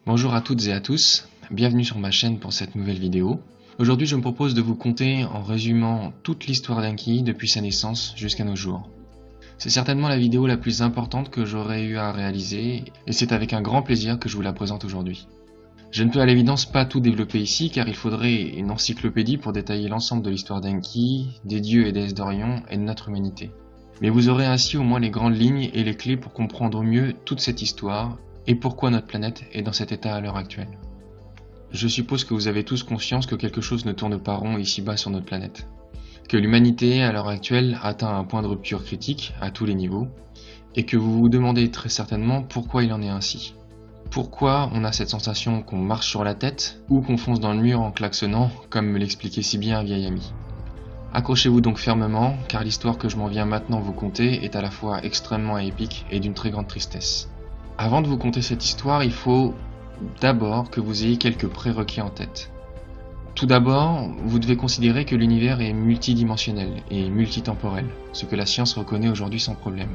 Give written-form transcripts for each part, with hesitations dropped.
Bonjour à toutes et à tous, bienvenue sur ma chaîne pour cette nouvelle vidéo. Aujourd'hui je me propose de vous conter en résumant toute l'histoire d'Enki depuis sa naissance jusqu'à nos jours. C'est certainement la vidéo la plus importante que j'aurais eu à réaliser et c'est avec un grand plaisir que je vous la présente aujourd'hui. Je ne peux à l'évidence pas tout développer ici car il faudrait une encyclopédie pour détailler l'ensemble de l'histoire d'Enki, des dieux et déesses d'Orion et de notre humanité. Mais vous aurez ainsi au moins les grandes lignes et les clés pour comprendre au mieux toute cette histoire et pourquoi notre planète est dans cet état à l'heure actuelle. Je suppose que vous avez tous conscience que quelque chose ne tourne pas rond ici-bas sur notre planète. Que l'humanité à l'heure actuelle atteint un point de rupture critique à tous les niveaux et que vous vous demandez très certainement pourquoi il en est ainsi. Pourquoi on a cette sensation qu'on marche sur la tête ou qu'on fonce dans le mur en klaxonnant, comme me l'expliquait si bien un vieil ami. Accrochez-vous donc fermement, car l'histoire que je m'en viens maintenant vous conter est à la fois extrêmement épique et d'une très grande tristesse. Avant de vous conter cette histoire, il faut d'abord que vous ayez quelques prérequis en tête. Tout d'abord, vous devez considérer que l'univers est multidimensionnel et multitemporel, ce que la science reconnaît aujourd'hui sans problème.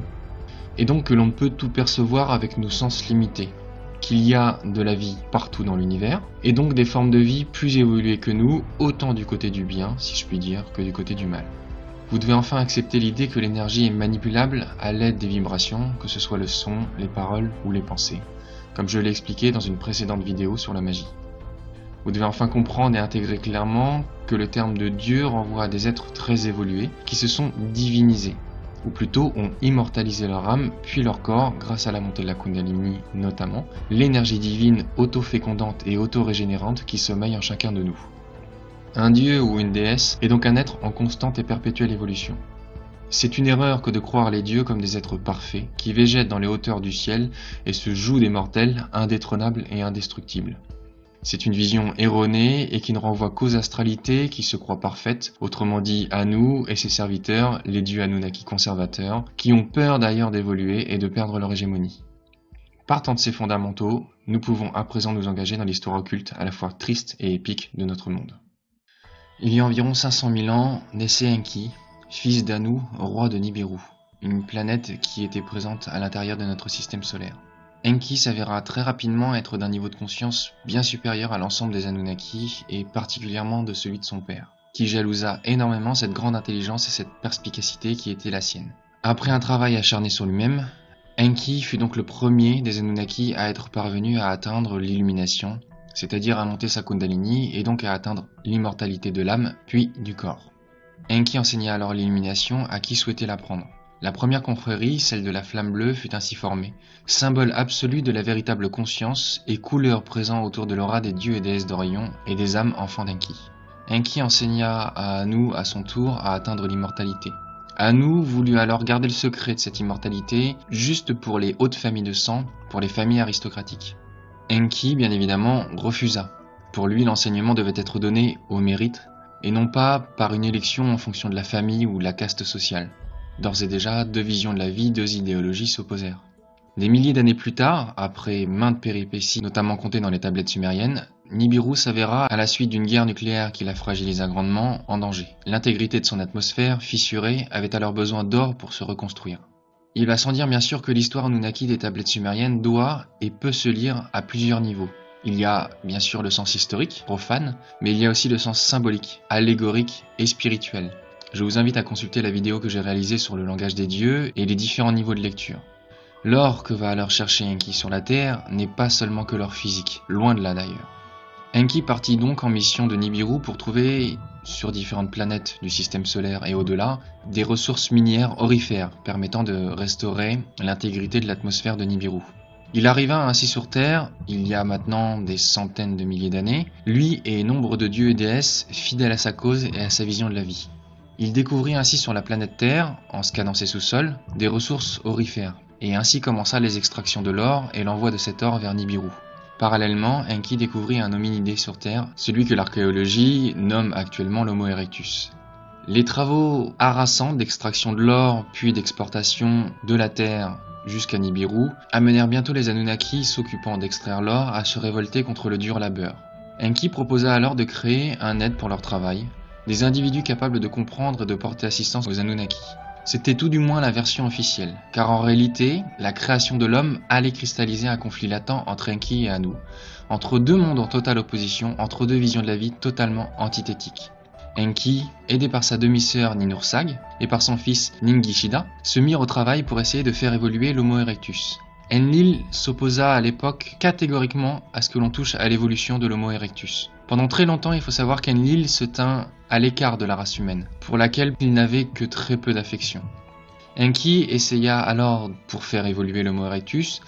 Et donc que l'on ne peut tout percevoir avec nos sens limités, qu'il y a de la vie partout dans l'univers, et donc des formes de vie plus évoluées que nous, autant du côté du bien, si je puis dire, que du côté du mal. Vous devez enfin accepter l'idée que l'énergie est manipulable à l'aide des vibrations, que ce soit le son, les paroles ou les pensées, comme je l'ai expliqué dans une précédente vidéo sur la magie. Vous devez enfin comprendre et intégrer clairement que le terme de Dieu renvoie à des êtres très évolués qui se sont divinisés, ou plutôt ont immortalisé leur âme puis leur corps grâce à la montée de la Kundalini notamment, l'énergie divine auto-fécondante et auto-régénérante qui sommeille en chacun de nous. Un dieu ou une déesse est donc un être en constante et perpétuelle évolution. C'est une erreur que de croire les dieux comme des êtres parfaits, qui végètent dans les hauteurs du ciel et se jouent des mortels, indétrônables et indestructibles. C'est une vision erronée et qui ne renvoie qu'aux astralités qui se croient parfaites, autrement dit à nous et ses serviteurs, les dieux Anunnaki conservateurs, qui ont peur d'ailleurs d'évoluer et de perdre leur hégémonie. Partant de ces fondamentaux, nous pouvons à présent nous engager dans l'histoire occulte à la fois triste et épique de notre monde. Il y a environ 500 000 ans, naissait Enki, fils d'Anu, roi de Nibiru, une planète qui était présente à l'intérieur de notre système solaire. Enki s'avéra très rapidement être d'un niveau de conscience bien supérieur à l'ensemble des Anunnaki et particulièrement de celui de son père, qui jalousa énormément cette grande intelligence et cette perspicacité qui était la sienne. Après un travail acharné sur lui-même, Enki fut donc le premier des Anunnaki à être parvenu à atteindre l'illumination, c'est-à-dire à monter sa Kundalini et donc à atteindre l'immortalité de l'âme puis du corps. Enki enseigna alors l'illumination à qui souhaitait l'apprendre. La première confrérie, celle de la flamme bleue, fut ainsi formée, symbole absolu de la véritable conscience et couleur présent autour de l'aura des dieux et déesses d'Orion et des âmes enfants d'Enki. Enki enseigna à Anu à son tour à atteindre l'immortalité. Anu voulut alors garder le secret de cette immortalité juste pour les hautes familles de sang, pour les familles aristocratiques. Enki, bien évidemment, refusa. Pour lui, l'enseignement devait être donné au mérite, et non pas par une élection en fonction de la famille ou de la caste sociale. D'ores et déjà, deux visions de la vie, deux idéologies s'opposèrent. Des milliers d'années plus tard, après maintes péripéties, notamment comptées dans les tablettes sumériennes, Nibiru s'avéra, à la suite d'une guerre nucléaire qui la fragilisa grandement, en danger. L'intégrité de son atmosphère, fissurée, avait alors besoin d'or pour se reconstruire. Il va sans dire bien sûr que l'histoire Anunnaki des tablettes sumériennes doit et peut se lire à plusieurs niveaux. Il y a bien sûr le sens historique, profane, mais il y a aussi le sens symbolique, allégorique et spirituel. Je vous invite à consulter la vidéo que j'ai réalisée sur le langage des dieux et les différents niveaux de lecture. L'or que va alors chercher Enki sur la Terre n'est pas seulement que l'or physique, loin de là d'ailleurs. Enki partit donc en mission de Nibiru pour trouver, sur différentes planètes du système solaire et au-delà, des ressources minières aurifères permettant de restaurer l'intégrité de l'atmosphère de Nibiru. Il arriva ainsi sur Terre, il y a maintenant des centaines de milliers d'années, lui et nombre de dieux et déesses fidèles à sa cause et à sa vision de la vie. Il découvrit ainsi sur la planète Terre, en scannant ses sous-sols, des ressources aurifères, et ainsi commença les extractions de l'or et l'envoi de cet or vers Nibiru. Parallèlement, Enki découvrit un hominidé sur Terre, celui que l'archéologie nomme actuellement l'Homo erectus. Les travaux harassants d'extraction de l'or puis d'exportation de la Terre jusqu'à Nibiru amenèrent bientôt les Anunnaki s'occupant d'extraire l'or à se révolter contre le dur labeur. Enki proposa alors de créer un aide pour leur travail, des individus capables de comprendre et de porter assistance aux Anunnaki. C'était tout du moins la version officielle, car en réalité, la création de l'homme allait cristalliser un conflit latent entre Enki et Anu, entre deux mondes en totale opposition, entre deux visions de la vie totalement antithétiques. Enki, aidé par sa demi-sœur Ninursag et par son fils Ningishida, se mirent au travail pour essayer de faire évoluer l'Homo erectus. Enlil s'opposa à l'époque catégoriquement à ce que l'on touche à l'évolution de l'Homo erectus. Pendant très longtemps, il faut savoir qu'Enlil se tint à l'écart de la race humaine, pour laquelle il n'avait que très peu d'affection. Enki essaya alors, pour faire évoluer l'Homo erectus,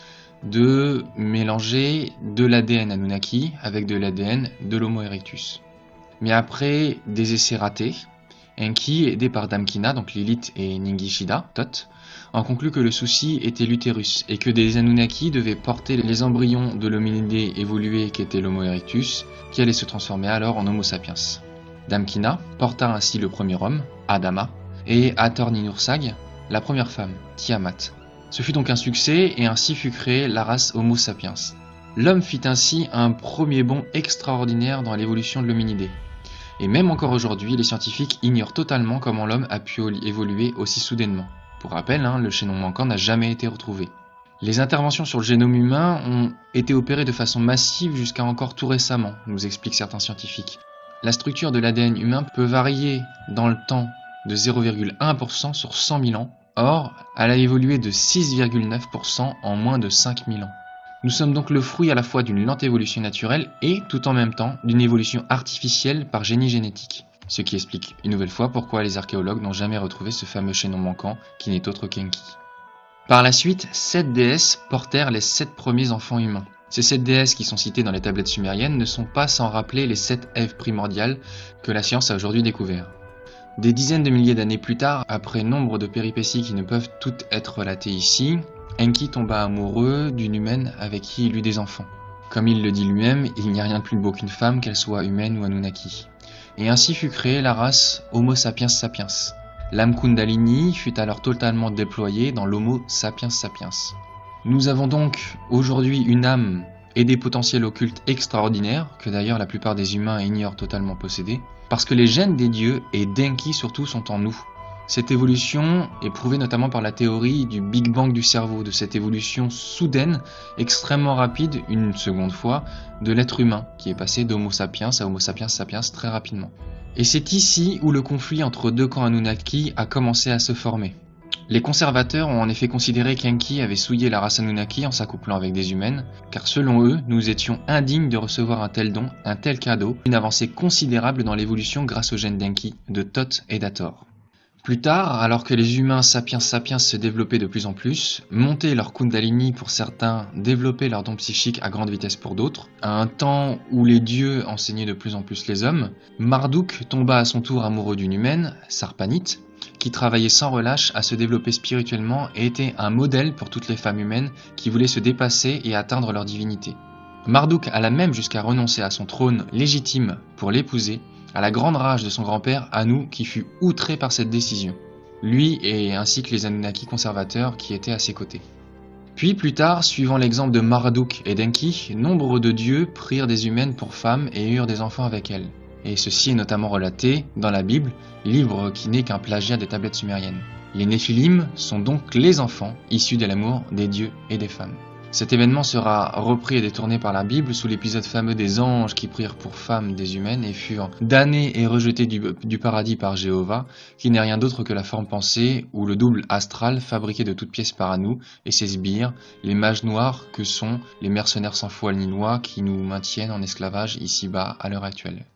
de mélanger de l'ADN Anunnaki avec de l'ADN de l'Homo erectus. Mais après des essais ratés, Enki, aidé par Damkina, donc Lilith et Ningishida, Thoth, en conclut que le souci était l'utérus et que des Anunnaki devaient porter les embryons de l'hominidé évolué qu'était l'Homo erectus, qui allait se transformer alors en Homo sapiens. Damkina porta ainsi le premier homme, Adama, et Hathor Ninursag, la première femme, Tiamat. Ce fut donc un succès et ainsi fut créée la race Homo sapiens. L'homme fit ainsi un premier bond extraordinaire dans l'évolution de l'hominidé. Et même encore aujourd'hui, les scientifiques ignorent totalement comment l'homme a pu évoluer aussi soudainement. Pour rappel, le chaînon manquant n'a jamais été retrouvé. Les interventions sur le génome humain ont été opérées de façon massive jusqu'à encore tout récemment, nous expliquent certains scientifiques. La structure de l'ADN humain peut varier dans le temps de 0,1% sur 100 000 ans. Or, elle a évolué de 6,9% en moins de 5 000 ans. Nous sommes donc le fruit à la fois d'une lente évolution naturelle et, tout en même temps, d'une évolution artificielle par génie génétique. Ce qui explique une nouvelle fois pourquoi les archéologues n'ont jamais retrouvé ce fameux chaînon manquant qui n'est autre qu'Enki. Par la suite, 7 déesses portèrent les 7 premiers enfants humains. Ces 7 déesses qui sont citées dans les tablettes sumériennes ne sont pas sans rappeler les 7 Èves primordiales que la science a aujourd'hui découvert. Des dizaines de milliers d'années plus tard, après nombre de péripéties qui ne peuvent toutes être relatées ici, Enki tomba amoureux d'une humaine avec qui il eut des enfants. Comme il le dit lui-même, il n'y a rien de plus beau qu'une femme, qu'elle soit humaine ou Anunnaki. Et ainsi fut créée la race Homo sapiens sapiens. L'âme Kundalini fut alors totalement déployée dans l'Homo sapiens sapiens. Nous avons donc aujourd'hui une âme et des potentiels occultes extraordinaires, que d'ailleurs la plupart des humains ignorent totalement posséder, parce que les gènes des dieux et d'Enki surtout sont en nous. Cette évolution est prouvée notamment par la théorie du Big Bang du cerveau, de cette évolution soudaine, extrêmement rapide, une seconde fois, de l'être humain, qui est passé d'Homo sapiens à Homo sapiens sapiens très rapidement. Et c'est ici où le conflit entre deux camps Anunnaki a commencé à se former. Les conservateurs ont en effet considéré qu'Enki avait souillé la race Anunnaki en s'accouplant avec des humaines, car selon eux, nous étions indignes de recevoir un tel don, un tel cadeau, une avancée considérable dans l'évolution grâce aux gènes d'Enki, de Thoth et d'Hathor. Plus tard, alors que les humains sapiens sapiens se développaient de plus en plus, montaient leur kundalini pour certains, développaient leurs dons psychiques à grande vitesse pour d'autres, à un temps où les dieux enseignaient de plus en plus les hommes, Marduk tomba à son tour amoureux d'une humaine, Sarpanit, qui travaillait sans relâche à se développer spirituellement et était un modèle pour toutes les femmes humaines qui voulaient se dépasser et atteindre leur divinité. Marduk alla même jusqu'à renoncer à son trône légitime pour l'épouser, à la grande rage de son grand-père Anu qui fut outré par cette décision, lui et ainsi que les Anunnaki conservateurs qui étaient à ses côtés. Puis plus tard, suivant l'exemple de Marduk et d'Enki, nombre de dieux prirent des humaines pour femmes et eurent des enfants avec elles. Et ceci est notamment relaté dans la Bible, livre qui n'est qu'un plagiat des tablettes sumériennes. Les Néphilim sont donc les enfants issus de l'amour des dieux et des femmes. Cet événement sera repris et détourné par la Bible sous l'épisode fameux des anges qui prirent pour femmes des humaines et furent damnés et rejetés du paradis par Jéhovah, qui n'est rien d'autre que la forme pensée ou le double astral fabriqué de toutes pièces par Anu et ses sbires, les mages noirs que sont les mercenaires sans foi ni loi qui nous maintiennent en esclavage ici-bas à l'heure actuelle.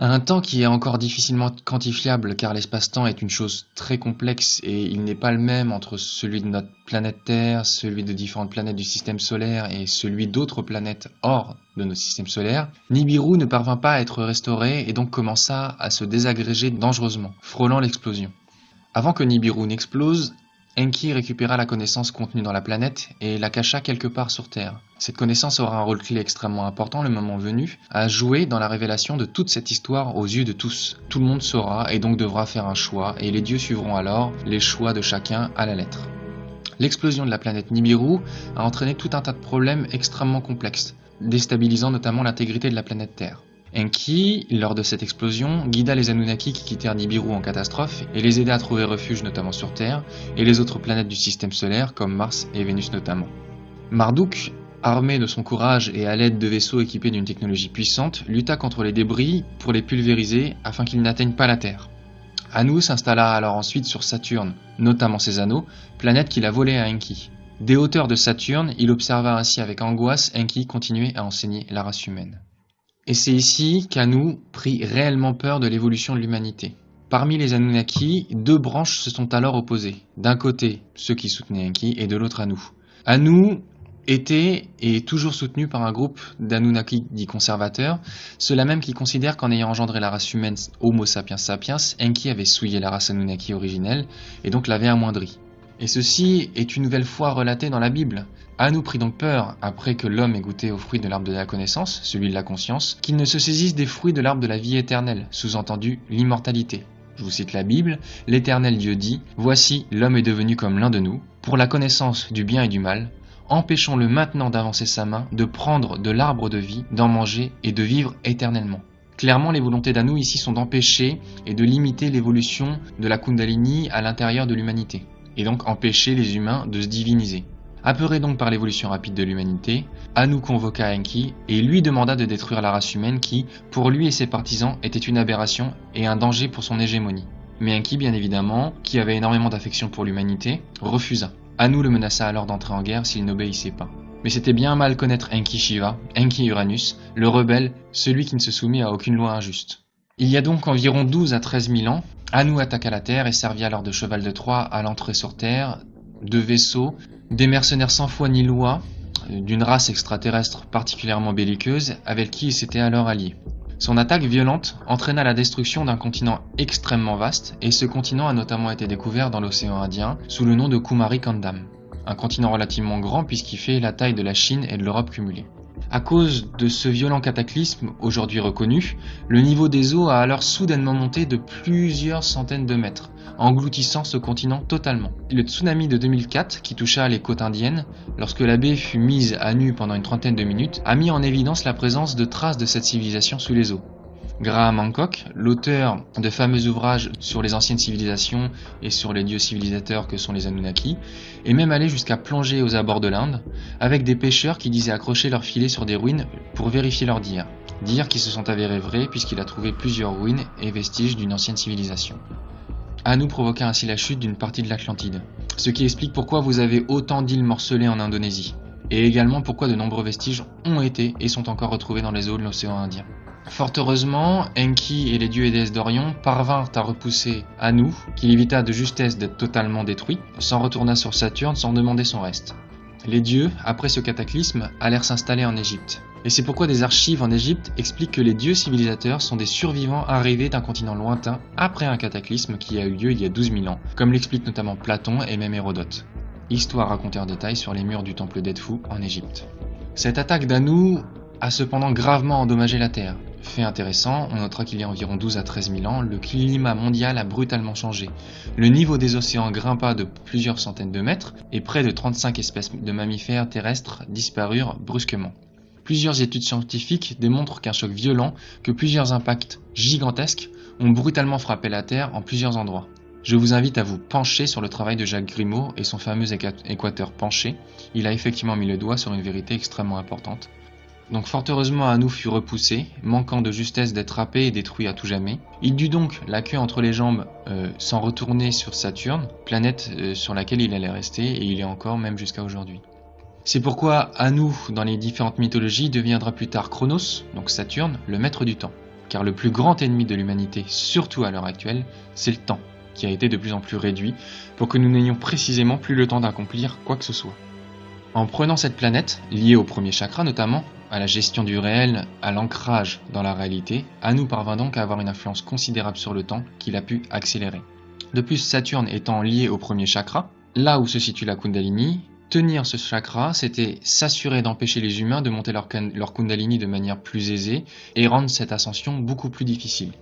À un temps qui est encore difficilement quantifiable car l'espace-temps est une chose très complexe et il n'est pas le même entre celui de notre planète Terre, celui de différentes planètes du système solaire et celui d'autres planètes hors de notre système solaire, Nibiru ne parvint pas à être restauré et donc commença à se désagréger dangereusement, frôlant l'explosion. Avant que Nibiru n'explose, Enki récupéra la connaissance contenue dans la planète et la cacha quelque part sur Terre. Cette connaissance aura un rôle clé extrêmement important le moment venu, à jouer dans la révélation de toute cette histoire aux yeux de tous. Tout le monde saura et donc devra faire un choix, et les dieux suivront alors les choix de chacun à la lettre. L'explosion de la planète Nibiru a entraîné tout un tas de problèmes extrêmement complexes, déstabilisant notamment l'intégrité de la planète Terre. Enki, lors de cette explosion, guida les Anunnaki qui quittèrent Nibiru en catastrophe et les aida à trouver refuge notamment sur Terre et les autres planètes du système solaire comme Mars et Vénus notamment. Marduk, armé de son courage et à l'aide de vaisseaux équipés d'une technologie puissante, lutta contre les débris pour les pulvériser afin qu'ils n'atteignent pas la Terre. Anu s'installa alors ensuite sur Saturne, notamment ses anneaux, planète qu'il a volée à Enki. Des hauteurs de Saturne, il observa ainsi avec angoisse Enki continuer à enseigner la race humaine. Et c'est ici qu'Anu prit réellement peur de l'évolution de l'humanité. Parmi les Anunnaki, deux branches se sont alors opposées. D'un côté, ceux qui soutenaient Enki, et de l'autre Anu. Anu était et est toujours soutenu par un groupe d'Anunnaki dits conservateurs, ceux-là même qui considèrent qu'en ayant engendré la race humaine Homo sapiens sapiens, Enki avait souillé la race Anunnaki originelle et donc l'avait amoindrie. Et ceci est une nouvelle fois relaté dans la Bible. Anu prit donc peur, après que l'homme ait goûté aux fruits de l'arbre de la connaissance, celui de la conscience, qu'il ne se saisisse des fruits de l'arbre de la vie éternelle, sous-entendu l'immortalité. Je vous cite la Bible, l'Éternel Dieu dit « Voici, l'homme est devenu comme l'un de nous, pour la connaissance du bien et du mal. Empêchons-le maintenant d'avancer sa main, de prendre de l'arbre de vie, d'en manger et de vivre éternellement. » Clairement, les volontés d'Anu ici sont d'empêcher et de limiter l'évolution de la Kundalini à l'intérieur de l'humanité, et donc empêcher les humains de se diviniser. Apeuré donc par l'évolution rapide de l'humanité, Anu convoqua Enki et lui demanda de détruire la race humaine qui, pour lui et ses partisans, était une aberration et un danger pour son hégémonie. Mais Enki, bien évidemment, qui avait énormément d'affection pour l'humanité, refusa. Anu le menaça alors d'entrer en guerre s'il n'obéissait pas. Mais c'était bien mal connaître Enki Shiva, Enki Uranus, le rebelle, celui qui ne se soumit à aucune loi injuste. Il y a donc environ 12 à 13 000 ans, Anu attaqua la Terre et servit alors de cheval de Troie à l'entrée sur Terre, de vaisseaux, des mercenaires sans foi ni loi, d'une race extraterrestre particulièrement belliqueuse, avec qui il s'était alors allié. Son attaque violente entraîna la destruction d'un continent extrêmement vaste, et ce continent a notamment été découvert dans l'océan Indien sous le nom de Kumari Kandam, un continent relativement grand puisqu'il fait la taille de la Chine et de l'Europe cumulée. À cause de ce violent cataclysme, aujourd'hui reconnu, le niveau des eaux a alors soudainement monté de plusieurs centaines de mètres, engloutissant ce continent totalement. Le tsunami de 2004, qui toucha les côtes indiennes, lorsque la baie fut mise à nu pendant une trentaine de minutes, a mis en évidence la présence de traces de cette civilisation sous les eaux. Graham Hancock, l'auteur de fameux ouvrages sur les anciennes civilisations et sur les dieux civilisateurs que sont les Anunnaki, est même allé jusqu'à plonger aux abords de l'Inde avec des pêcheurs qui disaient accrocher leurs filets sur des ruines pour vérifier leurs dires. Dires qui se sont avérés vrais puisqu'il a trouvé plusieurs ruines et vestiges d'une ancienne civilisation. Anu provoqua ainsi la chute d'une partie de l'Atlantide, ce qui explique pourquoi vous avez autant d'îles morcelées en Indonésie, et également pourquoi de nombreux vestiges ont été et sont encore retrouvés dans les eaux de l'océan Indien. Fort heureusement, Enki et les dieux et déesses d'Orion parvinrent à repousser Anu, qui évita de justesse d'être totalement détruit, s'en retourna sur Saturne sans demander son reste. Les dieux, après ce cataclysme, allèrent s'installer en Égypte. Et c'est pourquoi des archives en Égypte expliquent que les dieux civilisateurs sont des survivants arrivés d'un continent lointain après un cataclysme qui a eu lieu il y a 12 000 ans, comme l'explique notamment Platon et même Hérodote. Histoire racontée en détail sur les murs du temple d'Edfou en Égypte. Cette attaque d'Anu a cependant gravement endommagé la Terre. Fait intéressant, on notera qu'il y a environ 12 à 13 000 ans, le climat mondial a brutalement changé. Le niveau des océans grimpa de plusieurs centaines de mètres et près de 35 espèces de mammifères terrestres disparurent brusquement. Plusieurs études scientifiques démontrent qu'un choc violent, que plusieurs impacts gigantesques ont brutalement frappé la Terre en plusieurs endroits. Je vous invite à vous pencher sur le travail de Jacques Grimaud et son fameux équateur penché. Il a effectivement mis le doigt sur une vérité extrêmement importante. Donc fort heureusement Anu fut repoussé, manquant de justesse d'être happé et détruit à tout jamais. Il dut donc, la queue entre les jambes, s'en retourner sur Saturne, planète sur laquelle il allait rester, et il est encore même jusqu'à aujourd'hui. C'est pourquoi Anu, dans les différentes mythologies, deviendra plus tard Chronos, donc Saturne, le maître du temps. Car le plus grand ennemi de l'humanité, surtout à l'heure actuelle, c'est le temps, qui a été de plus en plus réduit, pour que nous n'ayons précisément plus le temps d'accomplir quoi que ce soit. En prenant cette planète, liée au premier chakra notamment, à la gestion du réel, à l'ancrage dans la réalité, Anu parvint donc à avoir une influence considérable sur le temps qu'il a pu accélérer. De plus, Saturne étant lié au premier chakra, là où se situe la Kundalini, tenir ce chakra, c'était s'assurer d'empêcher les humains de monter leur Kundalini de manière plus aisée et rendre cette ascension beaucoup plus difficile.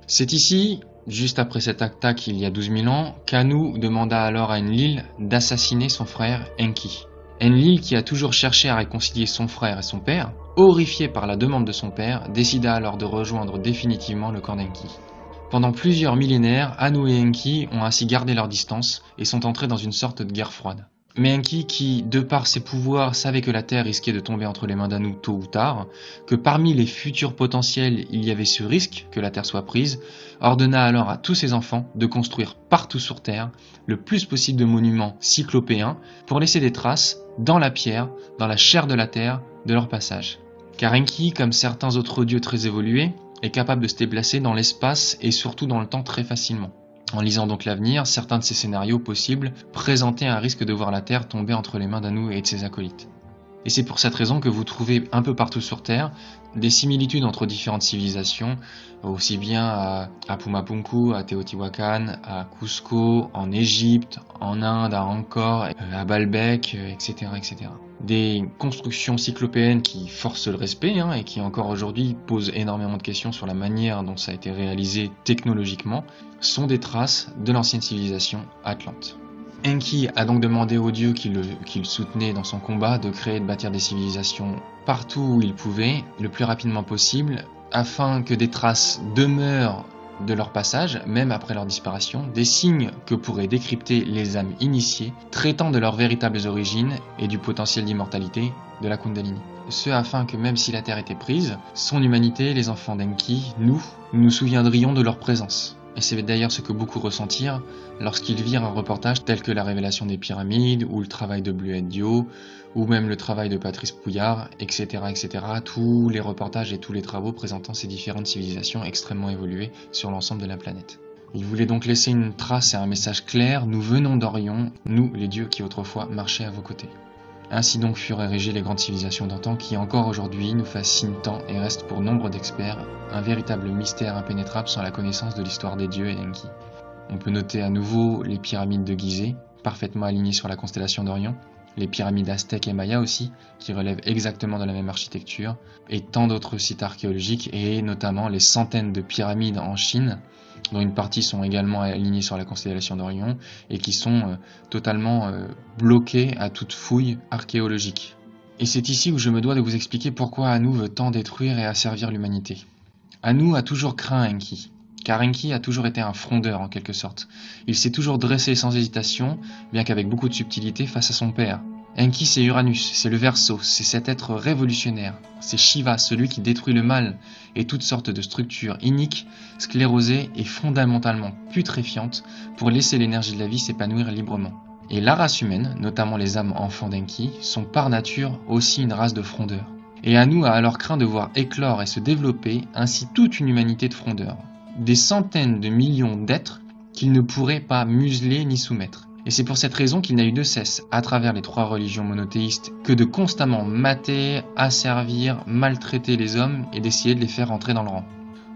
C'est ici, juste après cette attaque il y a 12 000 ans, qu'Anu demanda alors à Enlil d'assassiner son frère Enki. Enlil, qui a toujours cherché à réconcilier son frère et son père, horrifié par la demande de son père, décida alors de rejoindre définitivement le camp d'Enki. Pendant plusieurs millénaires, Anu et Enki ont ainsi gardé leur distance et sont entrés dans une sorte de guerre froide. Mais Enki, qui, de par ses pouvoirs, savait que la Terre risquait de tomber entre les mains d'Anu tôt ou tard, que parmi les futurs potentiels il y avait ce risque que la Terre soit prise, ordonna alors à tous ses enfants de construire partout sur Terre le plus possible de monuments cyclopéens pour laisser des traces dans la pierre, dans la chair de la Terre, de leur passage. Car Enki, comme certains autres dieux très évolués, est capable de se déplacer dans l'espace et surtout dans le temps très facilement. En lisant donc l'avenir, certains de ces scénarios possibles présentaient un risque de voir la Terre tomber entre les mains d'Anu et de ses acolytes. Et c'est pour cette raison que vous trouvez un peu partout sur Terre des similitudes entre différentes civilisations, aussi bien à Pumapunku, à Teotihuacan, à Cusco, en Égypte, en Inde, à Angkor, à Baalbek, etc., etc. Des constructions cyclopéennes qui forcent le respect et qui encore aujourd'hui posent énormément de questions sur la manière dont ça a été réalisé technologiquement, sont des traces de l'ancienne civilisation atlante. Enki a donc demandé aux dieux qui le soutenaient dans son combat de créer et de bâtir des civilisations partout où il pouvait, le plus rapidement possible, afin que des traces demeurent de leur passage, même après leur disparition, des signes que pourraient décrypter les âmes initiées, traitant de leurs véritables origines et du potentiel d'immortalité de la Kundalini. Ce afin que même si la Terre était prise, son humanité, les enfants d'Enki, nous souviendrions de leur présence. Et c'est d'ailleurs ce que beaucoup ressentirent lorsqu'ils virent un reportage tel que la révélation des pyramides, ou le travail de Bleuette Dio, ou même le travail de Patrice Pouillard, etc., etc. Tous les reportages et tous les travaux présentant ces différentes civilisations extrêmement évoluées sur l'ensemble de la planète. Ils voulaient donc laisser une trace et un message clair: nous venons d'Orion, nous les dieux qui autrefois marchaient à vos côtés. Ainsi donc furent érigées les grandes civilisations d'antan qui encore aujourd'hui nous fascinent tant et restent pour nombre d'experts un véritable mystère impénétrable sans la connaissance de l'histoire des dieux et d'Enki. On peut noter à nouveau les pyramides de Gizeh, parfaitement alignées sur la constellation d'Orion, les pyramides aztèques et mayas aussi, qui relèvent exactement de la même architecture, et tant d'autres sites archéologiques, et notamment les centaines de pyramides en Chine, dont une partie sont également alignées sur la constellation d'Orion, et qui sont totalement bloquées à toute fouille archéologique. Et c'est ici où je me dois de vous expliquer pourquoi Anu veut tant détruire et asservir l'humanité. Anu a toujours craint Enki, car Enki a toujours été un frondeur en quelque sorte. Il s'est toujours dressé sans hésitation, bien qu'avec beaucoup de subtilité, face à son père. Enki, c'est Uranus, c'est le Verseau, c'est cet être révolutionnaire. C'est Shiva, celui qui détruit le mal et toutes sortes de structures iniques, sclérosées et fondamentalement putréfiantes pour laisser l'énergie de la vie s'épanouir librement. Et la race humaine, notamment les âmes enfants d'Enki, sont par nature aussi une race de frondeurs. Et Anu a alors craint de voir éclore et se développer ainsi toute une humanité de frondeurs. Des centaines de millions d'êtres qu'il ne pourrait pas museler ni soumettre. Et c'est pour cette raison qu'il n'a eu de cesse, à travers les 3 religions monothéistes, que de constamment mater, asservir, maltraiter les hommes et d'essayer de les faire entrer dans le rang.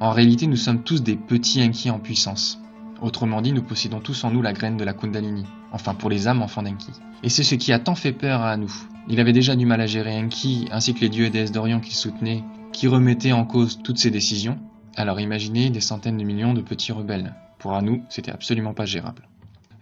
En réalité, nous sommes tous des petits Enki en puissance. Autrement dit, nous possédons tous en nous la graine de la Kundalini, enfin pour les âmes enfants d'Enki. Et c'est ce qui a tant fait peur à Anu. Il avait déjà du mal à gérer Enki, ainsi que les dieux et déesses d'Orion qu'il soutenait, qui remettaient en cause toutes ses décisions. Alors imaginez des centaines de millions de petits rebelles. Pour Anu, c'était absolument pas gérable.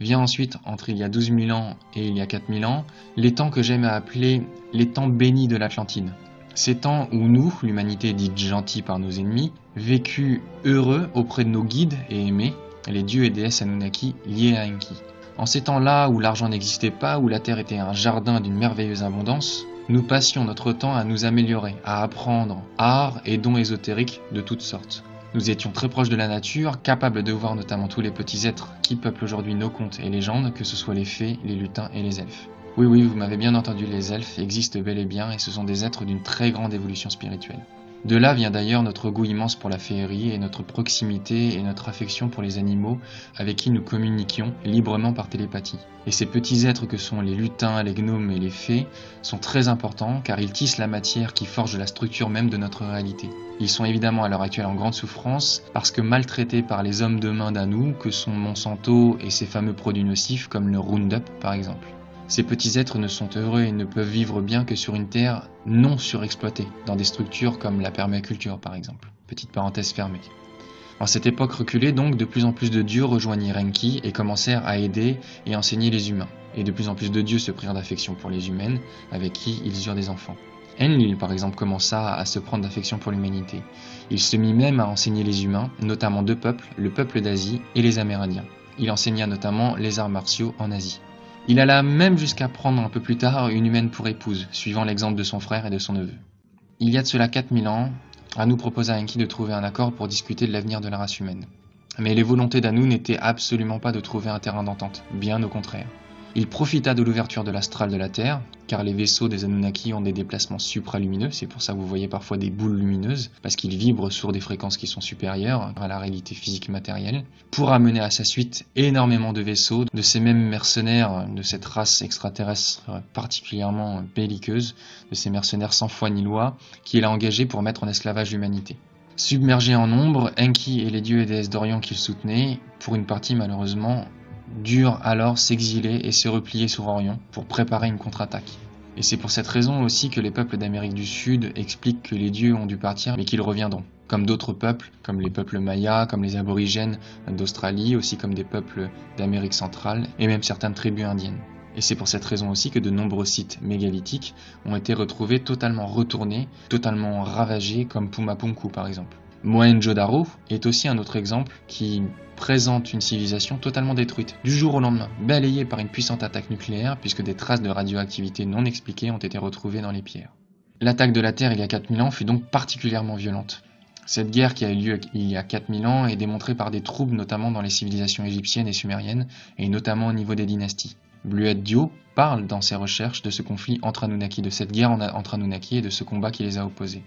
Vient ensuite, entre il y a 12 000 ans et il y a 4 000 ans, les temps que j'aime à appeler les temps bénis de l'Atlantide. Ces temps où nous, l'humanité dite gentille par nos ennemis, vécut heureux auprès de nos guides et aimés, les dieux et déesses Anunnaki liés à Enki. En ces temps-là où l'argent n'existait pas, où la terre était un jardin d'une merveilleuse abondance, nous passions notre temps à nous améliorer, à apprendre arts et dons ésotériques de toutes sortes. Nous étions très proches de la nature, capables de voir notamment tous les petits êtres qui peuplent aujourd'hui nos contes et légendes, que ce soit les fées, les lutins et les elfes. Oui, vous m'avez bien entendu, les elfes existent bel et bien et ce sont des êtres d'une très grande évolution spirituelle. De là vient d'ailleurs notre goût immense pour la féerie et notre proximité et notre affection pour les animaux avec qui nous communiquions librement par télépathie. Et ces petits êtres que sont les lutins, les gnomes et les fées sont très importants car ils tissent la matière qui forge la structure même de notre réalité. Ils sont évidemment à l'heure actuelle en grande souffrance parce que maltraités par les hommes de main d'Anu que sont Monsanto et ses fameux produits nocifs comme le Roundup par exemple. Ces petits êtres ne sont heureux et ne peuvent vivre bien que sur une terre non surexploitée, dans des structures comme la permaculture par exemple. Petite parenthèse fermée. En cette époque reculée donc, de plus en plus de dieux rejoignirent Enki et commencèrent à aider et enseigner les humains. Et de plus en plus de dieux se prirent d'affection pour les humaines, avec qui ils eurent des enfants. Enlil, par exemple, commença à se prendre d'affection pour l'humanité. Il se mit même à enseigner les humains, notamment deux peuples, le peuple d'Asie et les Amérindiens. Il enseigna notamment les arts martiaux en Asie. Il alla même jusqu'à prendre un peu plus tard une humaine pour épouse, suivant l'exemple de son frère et de son neveu. Il y a de cela 4000 ans, Anu proposa à Enki de trouver un accord pour discuter de l'avenir de la race humaine. Mais les volontés d'Anu n'étaient absolument pas de trouver un terrain d'entente, bien au contraire. Il profita de l'ouverture de l'astral de la Terre, car les vaisseaux des Anunnaki ont des déplacements supralumineux, c'est pour ça que vous voyez parfois des boules lumineuses, parce qu'ils vibrent sur des fréquences qui sont supérieures à la réalité physique matérielle, pour amener à sa suite énormément de vaisseaux, de ces mêmes mercenaires, de cette race extraterrestre particulièrement belliqueuse, de ces mercenaires sans foi ni loi, qu'il a engagés pour mettre en esclavage l'humanité. Submergés en nombre, Enki et les dieux et déesses d'Orient qu'il soutenait, pour une partie malheureusement, durent alors s'exiler et se replier sur Orion pour préparer une contre-attaque. Et c'est pour cette raison aussi que les peuples d'Amérique du Sud expliquent que les dieux ont dû partir mais qu'ils reviendront. Comme d'autres peuples, comme les peuples mayas, comme les aborigènes d'Australie, aussi comme des peuples d'Amérique centrale et même certaines tribus indiennes. Et c'est pour cette raison aussi que de nombreux sites mégalithiques ont été retrouvés totalement retournés, totalement ravagés, comme Pumapunku par exemple. Mohenjo-Daro est aussi un autre exemple qui présente une civilisation totalement détruite, du jour au lendemain, balayée par une puissante attaque nucléaire puisque des traces de radioactivité non expliquées ont été retrouvées dans les pierres. L'attaque de la Terre il y a 4000 ans fut donc particulièrement violente. Cette guerre qui a eu lieu il y a 4000 ans est démontrée par des troubles notamment dans les civilisations égyptiennes et sumériennes et notamment au niveau des dynasties. Bluet Dio parle dans ses recherches de ce conflit entre Anunnaki, de cette guerre entre Anunnaki et de ce combat qui les a opposés.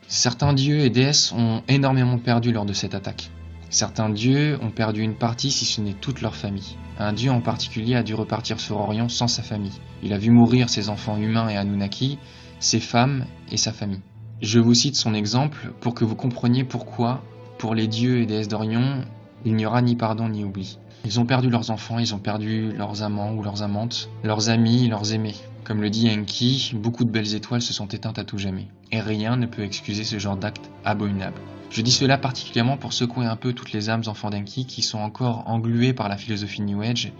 Certains dieux et déesses ont énormément perdu lors de cette attaque. Certains dieux ont perdu une partie si ce n'est toute leur famille. Un dieu en particulier a dû repartir sur Orion sans sa famille. Il a vu mourir ses enfants humains et Anunnaki, ses femmes et sa famille. Je vous cite son exemple pour que vous compreniez pourquoi, pour les dieux et déesses d'Orion, il n'y aura ni pardon ni oubli. Ils ont perdu leurs enfants, ils ont perdu leurs amants ou leurs amantes, leurs amis, leurs aimés. Comme le dit Enki, beaucoup de belles étoiles se sont éteintes à tout jamais. Et rien ne peut excuser ce genre d'acte abominable. Je dis cela particulièrement pour secouer un peu toutes les âmes enfants d'Enki qui sont encore engluées par la philosophie New Age,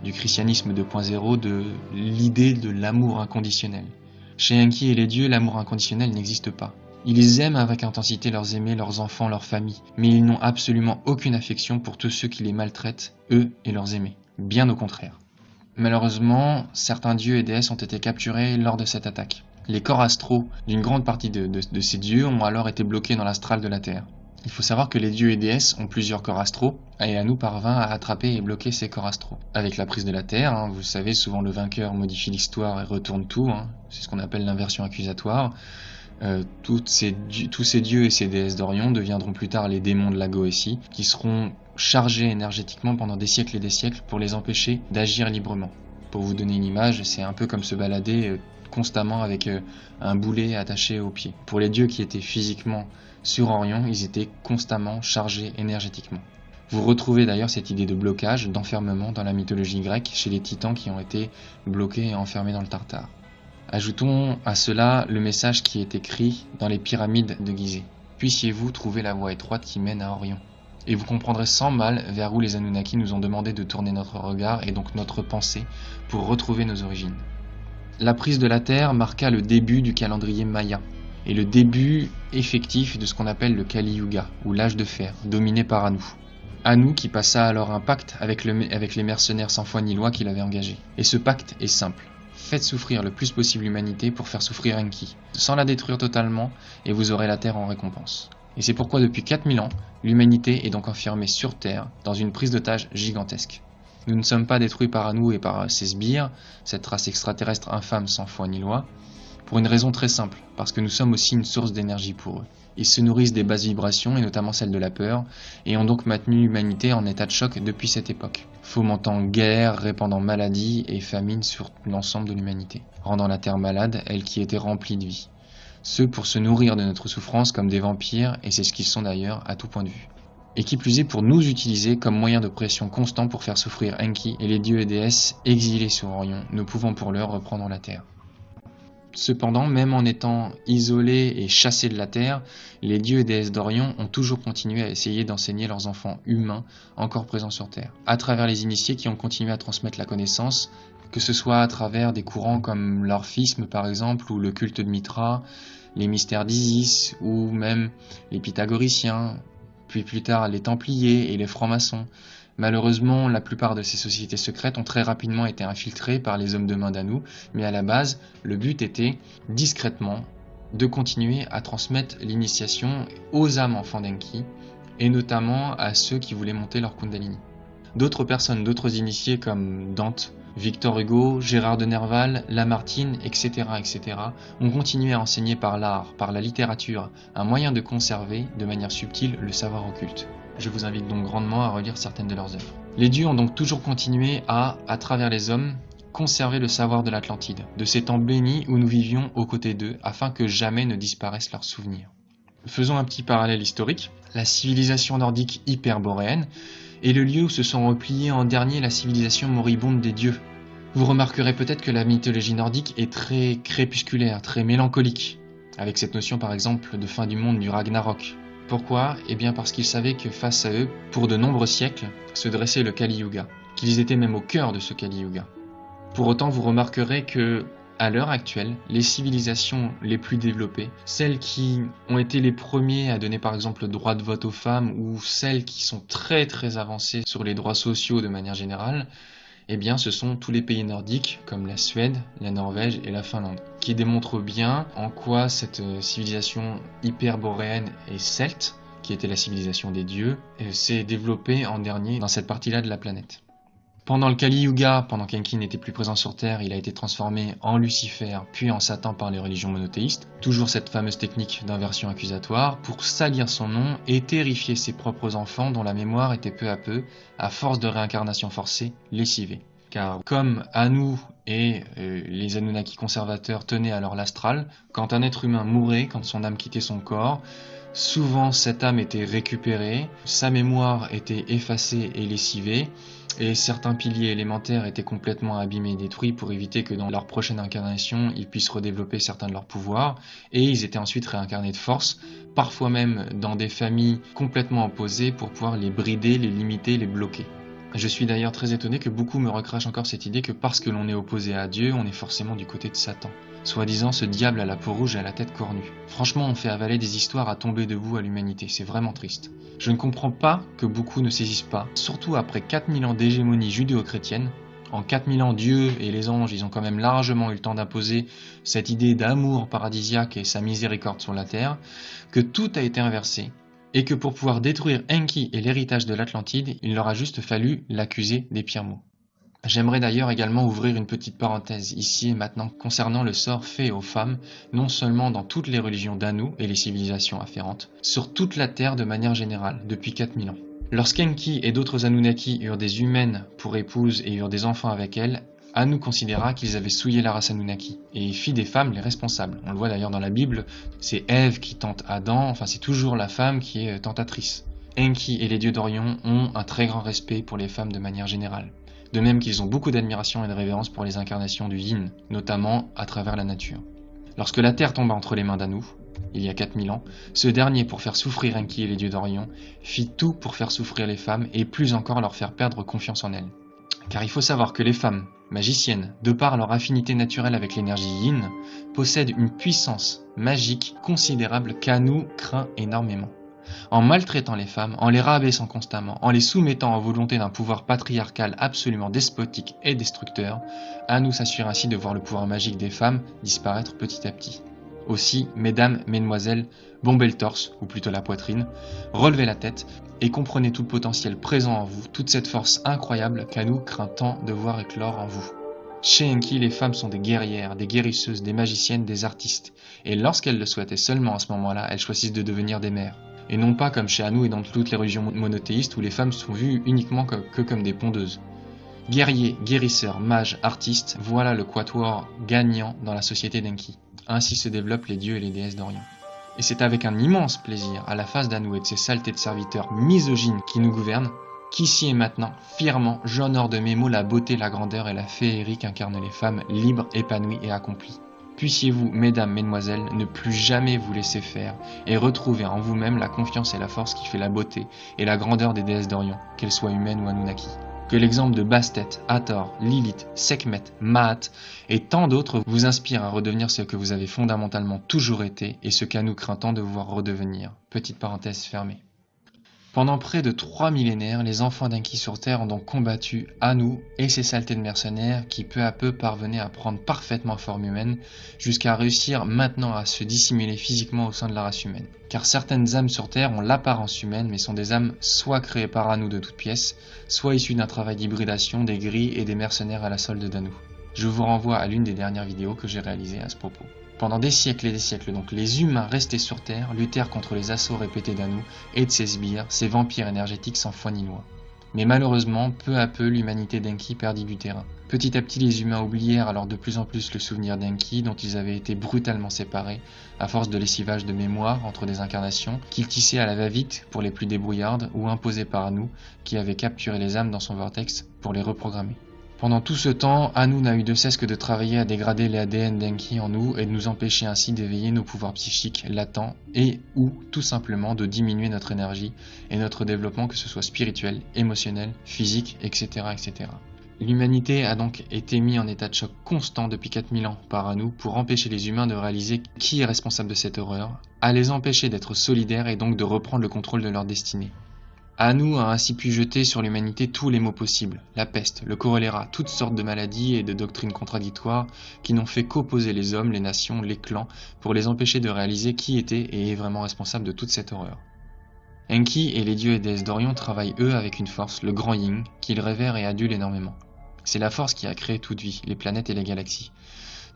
du christianisme 2.0, de l'idée de l'amour inconditionnel. Chez Enki et les dieux, l'amour inconditionnel n'existe pas. Ils aiment avec intensité leurs aimés, leurs enfants, leurs familles, mais ils n'ont absolument aucune affection pour tous ceux qui les maltraitent, eux et leurs aimés. Bien au contraire. Malheureusement, certains dieux et déesses ont été capturés lors de cette attaque. Les corps astraux d'une grande partie de ces dieux ont alors été bloqués dans l'astral de la Terre. Il faut savoir que les dieux et déesses ont plusieurs corps astraux, et Anu parvint à attraper et bloquer ces corps astraux. Avec la prise de la Terre, vous savez, souvent le vainqueur modifie l'histoire et retourne tout, c'est ce qu'on appelle l'inversion accusatoire. Tous ces dieux et ces déesses d'Orion deviendront plus tard les démons de la Goétie, qui seront chargés énergétiquement pendant des siècles et des siècles pour les empêcher d'agir librement. Pour vous donner une image, c'est un peu comme se balader constamment avec un boulet attaché au pied. Pour les dieux qui étaient physiquement sur Orion, ils étaient constamment chargés énergétiquement. Vous retrouvez d'ailleurs cette idée de blocage, d'enfermement dans la mythologie grecque chez les titans qui ont été bloqués et enfermés dans le Tartare. Ajoutons à cela le message qui est écrit dans les pyramides de Gizeh. Puissiez-vous trouver la voie étroite qui mène à Orion. Et vous comprendrez sans mal vers où les Anunnaki nous ont demandé de tourner notre regard et donc notre pensée pour retrouver nos origines. La prise de la Terre marqua le début du calendrier Maya et le début effectif de ce qu'on appelle le Kali Yuga, ou l'âge de fer, dominé par Anu. Anu qui passa alors un pacte avec les mercenaires sans foi ni loi qu'il avait engagés. Et ce pacte est simple. Faites souffrir le plus possible l'humanité pour faire souffrir Enki, sans la détruire totalement, et vous aurez la Terre en récompense. Et c'est pourquoi depuis 4000 ans, l'humanité est donc enfermée sur Terre, dans une prise d'otage gigantesque. Nous ne sommes pas détruits par Anu et par ses sbires, cette race extraterrestre infâme sans foi ni loi, pour une raison très simple, parce que nous sommes aussi une source d'énergie pour eux. Ils se nourrissent des basses vibrations, et notamment celles de la peur, et ont donc maintenu l'humanité en état de choc depuis cette époque, fomentant guerre, répandant maladies et famines sur l'ensemble de l'humanité, rendant la Terre malade, elle qui était remplie de vie. Ce pour se nourrir de notre souffrance comme des vampires, et c'est ce qu'ils sont d'ailleurs à tout point de vue. Et qui plus est pour nous utiliser comme moyen de pression constant pour faire souffrir Enki et les dieux et déesses exilés sur Orion, ne pouvant pour l'heure reprendre la Terre. Cependant, même en étant isolés et chassés de la Terre, les dieux et déesses d'Orion ont toujours continué à essayer d'enseigner leurs enfants humains encore présents sur Terre, à travers les initiés qui ont continué à transmettre la connaissance que ce soit à travers des courants comme l'orphisme par exemple, ou le culte de Mitra, les mystères d'Isis, ou même les pythagoriciens, puis plus tard les Templiers et les francs-maçons. Malheureusement, la plupart de ces sociétés secrètes ont très rapidement été infiltrées par les hommes de main d'Anu, mais à la base, le but était, discrètement, de continuer à transmettre l'initiation aux âmes enfants d'Enki, et notamment à ceux qui voulaient monter leur Kundalini. D'autres personnes, d'autres initiés comme Dante, Victor Hugo, Gérard de Nerval, Lamartine, etc., etc., ont continué à enseigner par l'art, par la littérature, un moyen de conserver, de manière subtile, le savoir occulte. Je vous invite donc grandement à relire certaines de leurs œuvres. Les dieux ont donc toujours continué à travers les hommes, conserver le savoir de l'Atlantide, de ces temps bénis où nous vivions aux côtés d'eux, afin que jamais ne disparaissent leurs souvenirs. Faisons un petit parallèle historique. La civilisation nordique hyperboréenne est le lieu où se sont repliés en dernier la civilisation moribonde des dieux. Vous remarquerez peut-être que la mythologie nordique est très crépusculaire, très mélancolique, avec cette notion par exemple de fin du monde, du Ragnarok. Pourquoi ? Eh bien parce qu'ils savaient que face à eux, pour de nombreux siècles, se dressait le Kali Yuga, qu'ils étaient même au cœur de ce Kali Yuga. Pour autant, vous remarquerez que, à l'heure actuelle, les civilisations les plus développées, celles qui ont été les premiers à donner par exemple le droit de vote aux femmes, ou celles qui sont très très avancées sur les droits sociaux de manière générale, eh bien ce sont tous les pays nordiques comme la Suède, la Norvège et la Finlande, qui démontrent bien en quoi cette civilisation hyperboréenne et celte, qui était la civilisation des dieux, s'est développée en dernier dans cette partie-là de la planète. Pendant le Kali Yuga, pendant qu'Enki n'était plus présent sur Terre, il a été transformé en Lucifer, puis en Satan par les religions monothéistes. Toujours cette fameuse technique d'inversion accusatoire pour salir son nom et terrifier ses propres enfants dont la mémoire était peu à peu, à force de réincarnation forcée, lessivée. Car comme Anu et les Anunnaki conservateurs tenaient alors l'astral, quand un être humain mourait, quand son âme quittait son corps, souvent cette âme était récupérée, sa mémoire était effacée et lessivée, et certains piliers élémentaires étaient complètement abîmés et détruits pour éviter que dans leur prochaine incarnation, ils puissent redévelopper certains de leurs pouvoirs, et ils étaient ensuite réincarnés de force, parfois même dans des familles complètement opposées pour pouvoir les brider, les limiter, les bloquer. Je suis d'ailleurs très étonné que beaucoup me recrachent encore cette idée que parce que l'on est opposé à Dieu, on est forcément du côté de Satan. Soi-disant ce diable à la peau rouge et à la tête cornue. Franchement, on fait avaler des histoires à tomber debout à l'humanité, c'est vraiment triste. Je ne comprends pas que beaucoup ne saisissent pas, surtout après 4000 ans d'hégémonie judéo-chrétienne. En 4000 ans, Dieu et les anges, ils ont quand même largement eu le temps d'imposer cette idée d'amour paradisiaque et sa miséricorde sur la terre, que tout a été inversé. Et que pour pouvoir détruire Enki et l'héritage de l'Atlantide, il leur a juste fallu l'accuser des pires maux. J'aimerais d'ailleurs également ouvrir une petite parenthèse ici et maintenant concernant le sort fait aux femmes, non seulement dans toutes les religions d'Anu et les civilisations afférentes, sur toute la Terre de manière générale, depuis 4000 ans. Lorsqu'Enki et d'autres Anunnaki eurent des humaines pour épouses et eurent des enfants avec elles, Anu considéra qu'ils avaient souillé la race Anunnaki et fit des femmes les responsables. On le voit d'ailleurs dans la Bible, c'est Ève qui tente Adam, enfin c'est toujours la femme qui est tentatrice. Enki et les dieux d'Orion ont un très grand respect pour les femmes de manière générale. De même qu'ils ont beaucoup d'admiration et de révérence pour les incarnations du Yin, notamment à travers la nature. Lorsque la terre tomba entre les mains d'Anu, il y a 4000 ans, ce dernier, pour faire souffrir Enki et les dieux d'Orion, fit tout pour faire souffrir les femmes et plus encore leur faire perdre confiance en elles. Car il faut savoir que les femmes, magiciennes, de par leur affinité naturelle avec l'énergie Yin, possèdent une puissance magique considérable qu'Anu craint énormément. En maltraitant les femmes, en les rabaissant constamment, en les soumettant aux volontés d'un pouvoir patriarcal absolument despotique et destructeur, Anu s'assure ainsi de voir le pouvoir magique des femmes disparaître petit à petit. Aussi, mesdames, mesdemoiselles, bombez le torse, ou plutôt la poitrine, relevez la tête et comprenez tout le potentiel présent en vous, toute cette force incroyable qu'Anu craint tant de voir éclore en vous. Chez Enki, les femmes sont des guerrières, des guérisseuses, des magiciennes, des artistes, et lorsqu'elles le souhaitent, et seulement à ce moment-là, elles choisissent de devenir des mères. Et non pas comme chez Anu et dans toutes les religions monothéistes où les femmes sont vues uniquement comme des pondeuses. Guerriers, guérisseurs, mages, artistes, voilà le quatuor gagnant dans la société d'Enki. Ainsi se développent les dieux et les déesses d'Orient. Et c'est avec un immense plaisir, à la face d'Anu et de ses saletés de serviteurs misogynes qui nous gouvernent, qu'ici et maintenant, fièrement, j'honore de mes mots la beauté, la grandeur et la féerie qu'incarnent les femmes libres, épanouies et accomplies. Puissiez-vous, mesdames, mesdemoiselles, ne plus jamais vous laisser faire et retrouver en vous-même la confiance et la force qui fait la beauté et la grandeur des déesses d'Orient, qu'elles soient humaines ou Anunnaki. Que l'exemple de Bastet, Hathor, Lilith, Sekhmet, Maat et tant d'autres vous inspirent à redevenir ce que vous avez fondamentalement toujours été et ce qu'Anu craint tant de voir redevenir. Petite parenthèse fermée. Pendant près de 3 millénaires, les enfants d'Enki sur Terre ont donc combattu Anu et ses saletés de mercenaires qui peu à peu parvenaient à prendre parfaitement forme humaine jusqu'à réussir maintenant à se dissimuler physiquement au sein de la race humaine. Car certaines âmes sur Terre ont l'apparence humaine mais sont des âmes soit créées par Anu de toutes pièces, soit issues d'un travail d'hybridation des grilles et des mercenaires à la solde d'Anu. Je vous renvoie à l'une des dernières vidéos que j'ai réalisées à ce propos. Pendant des siècles et des siècles, donc, les humains restés sur Terre luttèrent contre les assauts répétés d'Anu et de ses sbires, ces vampires énergétiques sans foi ni loi. Mais malheureusement, peu à peu, l'humanité d'Enki perdit du terrain. Petit à petit, les humains oublièrent alors de plus en plus le souvenir d'Enki, dont ils avaient été brutalement séparés, à force de lessivage de mémoire entre des incarnations, qu'ils tissaient à la va-vite pour les plus débrouillardes, ou imposées par Anu, qui avait capturé les âmes dans son vortex pour les reprogrammer. Pendant tout ce temps, Anu n'a eu de cesse que de travailler à dégrader les ADN d'Enki en nous et de nous empêcher ainsi d'éveiller nos pouvoirs psychiques latents et ou tout simplement de diminuer notre énergie et notre développement, que ce soit spirituel, émotionnel, physique, etc. etc. L'humanité a donc été mise en état de choc constant depuis 4000 ans par Anu pour empêcher les humains de réaliser qui est responsable de cette horreur, à les empêcher d'être solidaires et donc de reprendre le contrôle de leur destinée. Anu a ainsi pu jeter sur l'humanité tous les maux possibles, la peste, le choléra, toutes sortes de maladies et de doctrines contradictoires qui n'ont fait qu'opposer les hommes, les nations, les clans, pour les empêcher de réaliser qui était et est vraiment responsable de toute cette horreur. Enki et les dieux et déesses d'Orion travaillent eux avec une force, le grand Yin, qu'ils révèrent et adulent énormément. C'est la force qui a créé toute vie, les planètes et les galaxies.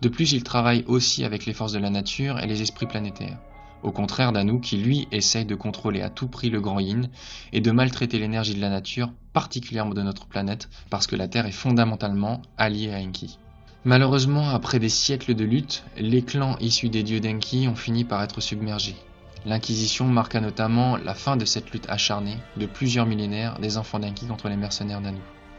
De plus, ils travaillent aussi avec les forces de la nature et les esprits planétaires. Au contraire d'Anu qui lui essaye de contrôler à tout prix le grand Yin et de maltraiter l'énergie de la nature, particulièrement de notre planète, parce que la Terre est fondamentalement alliée à Enki. Malheureusement, après des siècles de lutte, les clans issus des dieux d'Enki ont fini par être submergés. L'Inquisition marqua notamment la fin de cette lutte acharnée de plusieurs millénaires des enfants d'Enki contre les mercenaires d'Anu.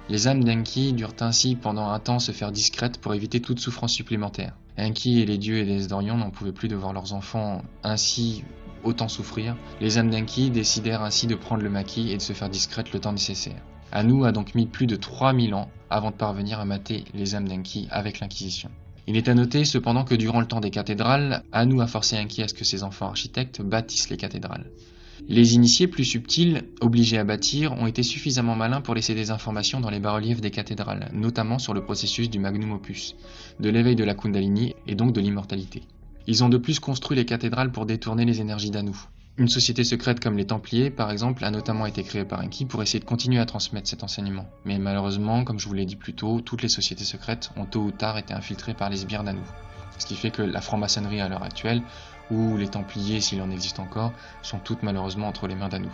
Les âmes d'Enki durent ainsi pendant un temps se faire discrètes pour éviter toute souffrance supplémentaire. Enki et les dieux et déesses d'Orion n'en pouvaient plus de voir leurs enfants ainsi autant souffrir. Les âmes d'Enki décidèrent ainsi de prendre le maquis et de se faire discrètes le temps nécessaire. Anu a donc mis plus de 3000 ans avant de parvenir à mater les âmes d'Enki avec l'Inquisition. Il est à noter cependant que durant le temps des cathédrales, Anu a forcé Enki à ce que ses enfants architectes bâtissent les cathédrales. Les initiés plus subtils, obligés à bâtir, ont été suffisamment malins pour laisser des informations dans les bas-reliefs des cathédrales, notamment sur le processus du magnum opus, de l'éveil de la Kundalini et donc de l'immortalité. Ils ont de plus construit les cathédrales pour détourner les énergies d'Anu. Une société secrète comme les Templiers, par exemple, a notamment été créée par Enki pour essayer de continuer à transmettre cet enseignement. Mais malheureusement, comme je vous l'ai dit plus tôt, toutes les sociétés secrètes ont tôt ou tard été infiltrées par les sbires d'Anu. Ce qui fait que la franc-maçonnerie à l'heure actuelle, ou les Templiers s'il en existe encore, sont toutes malheureusement entre les mains d'Anu.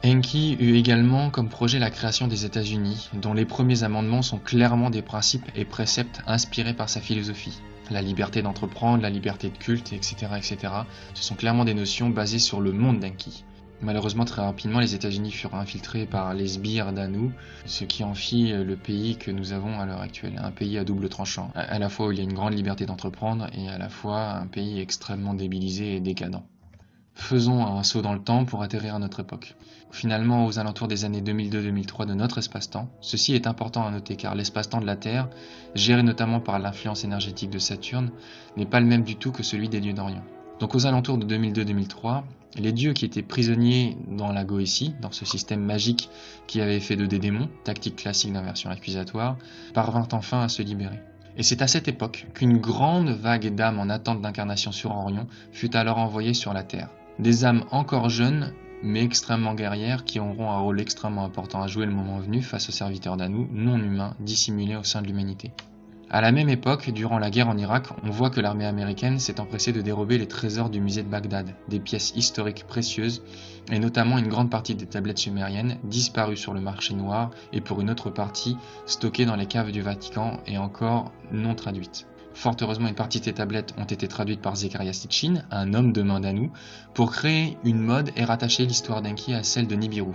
Enki eut également comme projet la création des États-Unis, dont les premiers amendements sont clairement des principes et préceptes inspirés par sa philosophie. La liberté d'entreprendre, la liberté de culte, etc., etc. Ce sont clairement des notions basées sur le monde d'Enki. Malheureusement, très rapidement, les États-Unis furent infiltrés par les sbires d'Anu, ce qui en fit le pays que nous avons à l'heure actuelle. Un pays à double tranchant, à la fois où il y a une grande liberté d'entreprendre et à la fois un pays extrêmement débilisé et décadent. Faisons un saut dans le temps pour atterrir à notre époque. Finalement, aux alentours des années 2002-2003 de notre espace-temps, ceci est important à noter car l'espace-temps de la Terre, géré notamment par l'influence énergétique de Saturne, n'est pas le même du tout que celui des dieux d'Orion. Donc aux alentours de 2002-2003, les dieux qui étaient prisonniers dans la Goétie, dans ce système magique qui avait fait d'eux des démons, tactique classique d'inversion accusatoire, parvinrent enfin à se libérer. Et c'est à cette époque qu'une grande vague d'âmes en attente d'incarnation sur Orion fut alors envoyée sur la Terre. Des âmes encore jeunes, mais extrêmement guerrières, qui auront un rôle extrêmement important à jouer le moment venu face aux serviteurs d'Anu, non humains, dissimulés au sein de l'humanité. À la même époque, durant la guerre en Irak, on voit que l'armée américaine s'est empressée de dérober les trésors du musée de Bagdad, des pièces historiques précieuses, et notamment une grande partie des tablettes sumériennes disparues sur le marché noir et pour une autre partie stockées dans les caves du Vatican et encore non traduites. Fort heureusement, une partie de ces tablettes ont été traduites par Zecharia Sitchin, un homme de main d'Anu, pour créer une mode et rattacher l'histoire d'Enki à celle de Nibiru.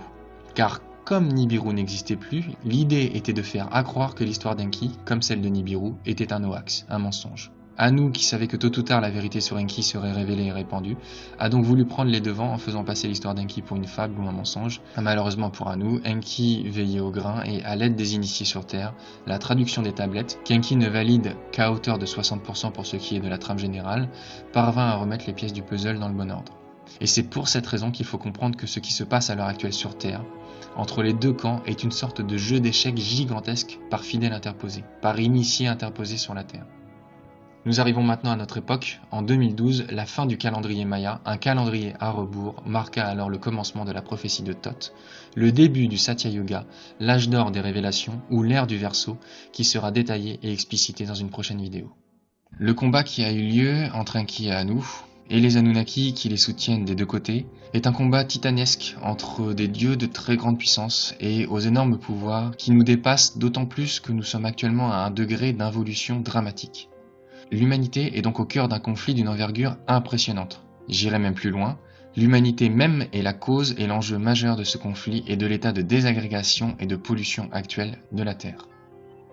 Car comme Nibiru n'existait plus, l'idée était de faire accroire que l'histoire d'Enki, comme celle de Nibiru, était un hoax, un mensonge. Anu, qui savait que tôt ou tard la vérité sur Enki serait révélée et répandue, a donc voulu prendre les devants en faisant passer l'histoire d'Enki pour une fable ou un mensonge. Malheureusement pour Anu, Enki veillait au grain et à l'aide des initiés sur Terre, la traduction des tablettes, qu'Enki ne valide qu'à hauteur de 60% pour ce qui est de la trame générale, parvint à remettre les pièces du puzzle dans le bon ordre. Et c'est pour cette raison qu'il faut comprendre que ce qui se passe à l'heure actuelle sur Terre, entre les deux camps, est une sorte de jeu d'échecs gigantesque par fidèle interposé, par initié interposé sur la Terre. Nous arrivons maintenant à notre époque. En 2012, la fin du calendrier Maya, un calendrier à rebours, marqua alors le commencement de la prophétie de Thoth, le début du Satya Yuga, l'âge d'or des révélations, ou l'ère du Verseau, qui sera détaillé et explicité dans une prochaine vidéo. Le combat qui a eu lieu entre Enki et Anu, et les Anunnaki qui les soutiennent des deux côtés, est un combat titanesque entre des dieux de très grande puissance et aux énormes pouvoirs qui nous dépassent d'autant plus que nous sommes actuellement à un degré d'involution dramatique. L'humanité est donc au cœur d'un conflit d'une envergure impressionnante. J'irai même plus loin, l'humanité même est la cause et l'enjeu majeur de ce conflit et de l'état de désagrégation et de pollution actuelle de la Terre.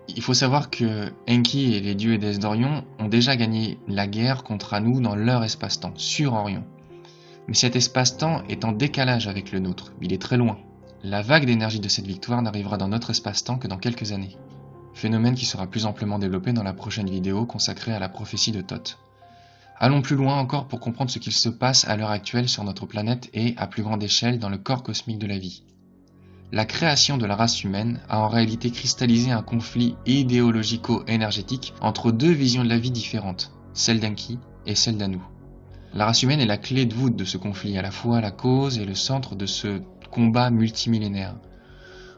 Il faut savoir que Enki et les dieux et déesses d'Orion ont déjà gagné la guerre contre Anu dans leur espace-temps, sur Orion. Mais cet espace-temps est en décalage avec le nôtre, il est très loin. La vague d'énergie de cette victoire n'arrivera dans notre espace-temps que dans quelques années. Phénomène qui sera plus amplement développé dans la prochaine vidéo consacrée à la prophétie de Thoth. Allons plus loin encore pour comprendre ce qu'il se passe à l'heure actuelle sur notre planète et, à plus grande échelle, dans le corps cosmique de la vie. La création de la race humaine a en réalité cristallisé un conflit idéologico-énergétique entre deux visions de la vie différentes, celle d'Enki et celle d'Anu. La race humaine est la clé de voûte de ce conflit, à la fois la cause et le centre de ce combat multimillénaire.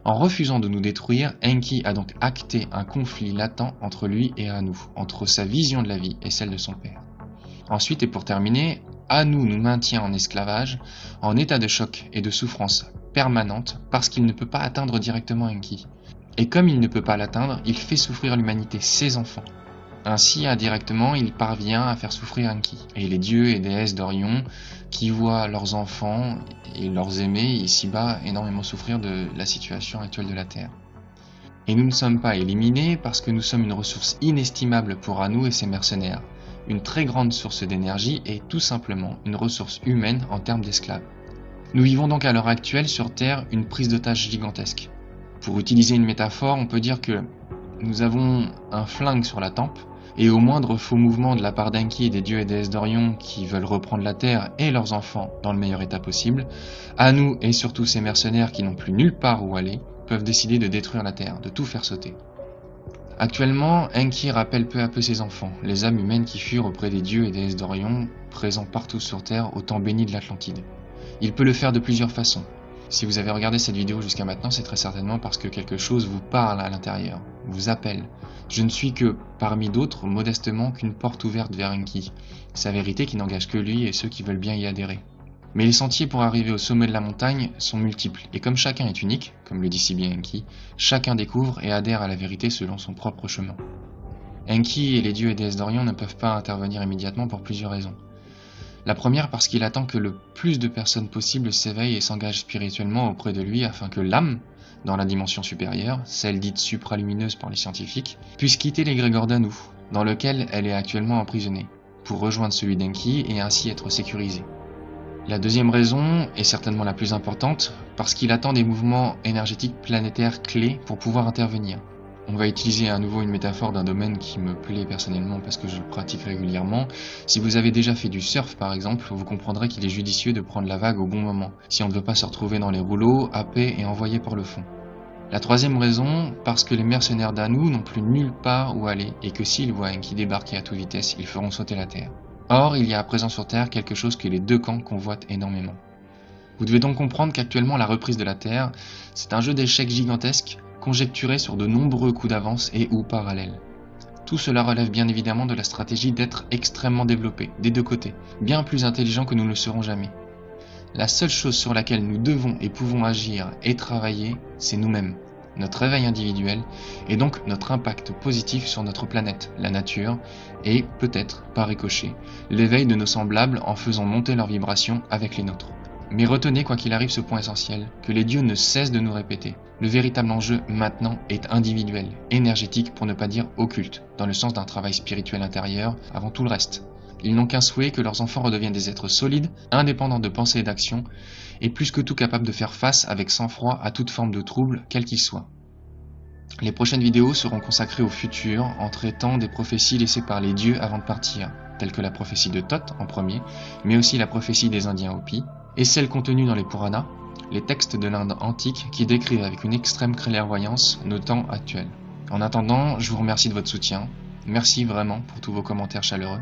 En refusant de nous détruire, Enki a donc acté un conflit latent entre lui et Anu, entre sa vision de la vie et celle de son père. Ensuite, et pour terminer, Anu nous maintient en esclavage, en état de choc et de souffrance permanente, parce qu'il ne peut pas atteindre directement Enki. Et comme il ne peut pas l'atteindre, il fait souffrir l'humanité, ses enfants. Ainsi, indirectement, il parvient à faire souffrir Enki, et les dieux et déesses d'Orion, qui voient leurs enfants et leurs aimés ici-bas énormément souffrir de la situation actuelle de la Terre. Et nous ne sommes pas éliminés parce que nous sommes une ressource inestimable pour Anu et ses mercenaires, une très grande source d'énergie et tout simplement une ressource humaine en termes d'esclaves. Nous vivons donc à l'heure actuelle sur Terre une prise d'otage gigantesque. Pour utiliser une métaphore, on peut dire que nous avons un flingue sur la tempe, et au moindre faux mouvement de la part d'Enki et des dieux et déesses d'Orion qui veulent reprendre la Terre et leurs enfants dans le meilleur état possible, Anu et surtout ces mercenaires qui n'ont plus nulle part où aller, peuvent décider de détruire la Terre, de tout faire sauter. Actuellement, Enki rappelle peu à peu ses enfants, les âmes humaines qui furent auprès des dieux et déesses d'Orion, présents partout sur Terre au temps béni de l'Atlantide. Il peut le faire de plusieurs façons. Si vous avez regardé cette vidéo jusqu'à maintenant, c'est très certainement parce que quelque chose vous parle à l'intérieur, vous appelle. Je ne suis que, parmi d'autres, modestement qu'une porte ouverte vers Enki, sa vérité qui n'engage que lui et ceux qui veulent bien y adhérer. Mais les sentiers pour arriver au sommet de la montagne sont multiples, et comme chacun est unique, comme le dit si bien Enki, chacun découvre et adhère à la vérité selon son propre chemin. Enki et les dieux et déesses d'Orion ne peuvent pas intervenir immédiatement pour plusieurs raisons. La première parce qu'il attend que le plus de personnes possible s'éveillent et s'engagent spirituellement auprès de lui afin que l'âme, dans la dimension supérieure, celle dite supralumineuse par les scientifiques, puisse quitter l'égrégore d'Anu, dans lequel elle est actuellement emprisonnée, pour rejoindre celui d'Enki et ainsi être sécurisée. La deuxième raison, est certainement la plus importante, parce qu'il attend des mouvements énergétiques planétaires clés pour pouvoir intervenir. On va utiliser à nouveau une métaphore d'un domaine qui me plaît personnellement parce que je le pratique régulièrement. Si vous avez déjà fait du surf par exemple, vous comprendrez qu'il est judicieux de prendre la vague au bon moment, si on ne veut pas se retrouver dans les rouleaux, happés et envoyés par le fond. La troisième raison, parce que les mercenaires d'Anu n'ont plus nulle part où aller et que s'ils voient Enki débarquer à toute vitesse, ils feront sauter la Terre. Or, il y a à présent sur Terre quelque chose que les deux camps convoitent énormément. Vous devez donc comprendre qu'actuellement la reprise de la Terre, c'est un jeu d'échecs gigantesque, conjecturé sur de nombreux coups d'avance et ou parallèles. Tout cela relève bien évidemment de la stratégie d'être extrêmement développé, des deux côtés, bien plus intelligent que nous ne le serons jamais. La seule chose sur laquelle nous devons et pouvons agir et travailler, c'est nous-mêmes, notre réveil individuel, et donc notre impact positif sur notre planète, la nature, et peut-être, par ricochet, l'éveil de nos semblables en faisant monter leurs vibrations avec les nôtres. Mais retenez quoi qu'il arrive ce point essentiel, que les dieux ne cessent de nous répéter. Le véritable enjeu maintenant est individuel, énergétique pour ne pas dire occulte, dans le sens d'un travail spirituel intérieur avant tout le reste. Ils n'ont qu'un souhait, que leurs enfants redeviennent des êtres solides, indépendants de pensée et d'action, et plus que tout capables de faire face avec sang-froid à toute forme de trouble, quel qu'il soit. Les prochaines vidéos seront consacrées au futur, en traitant des prophéties laissées par les dieux avant de partir, telles que la prophétie de Thoth en premier, mais aussi la prophétie des Indiens Hopis, et celles contenues dans les Puranas, les textes de l'Inde antique qui décrivent avec une extrême clairvoyance nos temps actuels. En attendant, je vous remercie de votre soutien, merci vraiment pour tous vos commentaires chaleureux,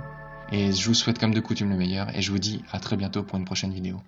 et je vous souhaite comme de coutume le meilleur, et je vous dis à très bientôt pour une prochaine vidéo.